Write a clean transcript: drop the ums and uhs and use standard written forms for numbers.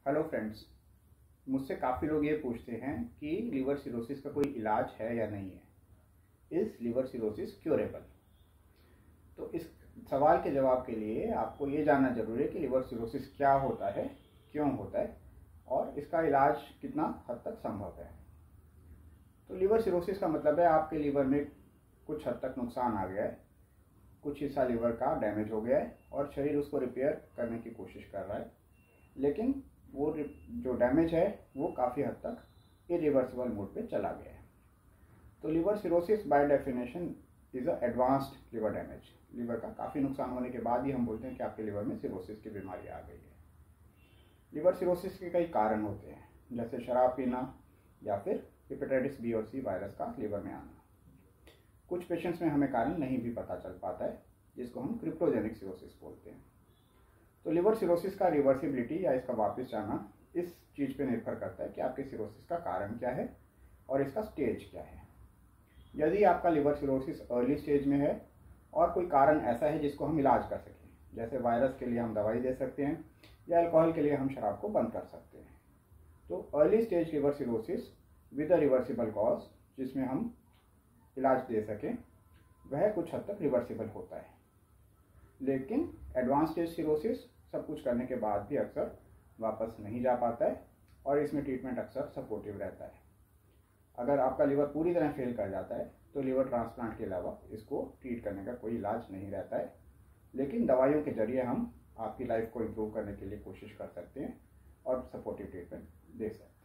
Hello friends. मुझसे काफ़ी लोग ये पूछते हैं कि लीवर सिरोसिस का कोई इलाज है या नहीं है। Is liver cirrhosis curable? तो इस सवाल के जवाब के लिए आपको ये जानना जरूरी है कि लीवर सिरोसिस क्या होता है, क्यों होता है और इसका इलाज कितना हद तक संभव है। तो लीवर सिरोसिस का मतलब है आपके लीवर में कुछ हद तक नुकसान आ गया है, कुछ हिस्सा लीवर का डैमेज हो गया है और शरीर उसको रिपेयर करने की कोशिश कर रहा है, लेकिन वो जो डैमेज है वो काफ़ी हद तक इरिवर्सिबल मोड पे चला गया है। तो liver cirrhosis by definition is a advanced liver damage. Liver का काफ़ी नुकसान होने के बाद ही हम बोलते हैं कि आपके लीवर में सिरोसिस की बीमारी आ गई है। लीवर सिरोसिस के कई कारण होते हैं, जैसे शराब पीना या फिर हेपेटाइटिस बी और सी वायरस का लीवर में आना। कुछ पेशेंट्स में हमें कारण नहीं भी पता चल पाता है, जिसको हम क्रिप्टोजेनिक सिरोसिस बोलते हैं। तो लीवर सिरोसिस का रिवर्सिबिलिटी या इसका वापस जाना इस चीज़ पे निर्भर करता है कि आपके सिरोसिस का कारण क्या है और इसका स्टेज क्या है। यदि आपका लीवर सिरोसिस अर्ली स्टेज में है और कोई कारण ऐसा है जिसको हम इलाज कर सकें, जैसे वायरस के लिए हम दवाई दे सकते हैं या अल्कोहल के लिए हम शराब को बंद कर सकते हैं। तो early stage liver cirrhosis with a reversible cause, जिसमें हम इलाज दे सकें, वह कुछ हद तक रिवर्सिबल होता है। लेकिन एडवांस स्टेज सिरोसिस सब कुछ करने के बाद भी अक्सर वापस नहीं जा पाता है और इसमें ट्रीटमेंट अक्सर सपोर्टिव रहता है। अगर आपका लीवर पूरी तरह फेल कर जाता है तो लीवर ट्रांसप्लांट के अलावा इसको ट्रीट करने का कोई इलाज नहीं रहता है, लेकिन दवाइयों के जरिए हम आपकी लाइफ को इम्प्रूव करने के लिए कोशिश कर सकते हैं और सपोर्टिव ट्रीटमेंट दे सकते हैं।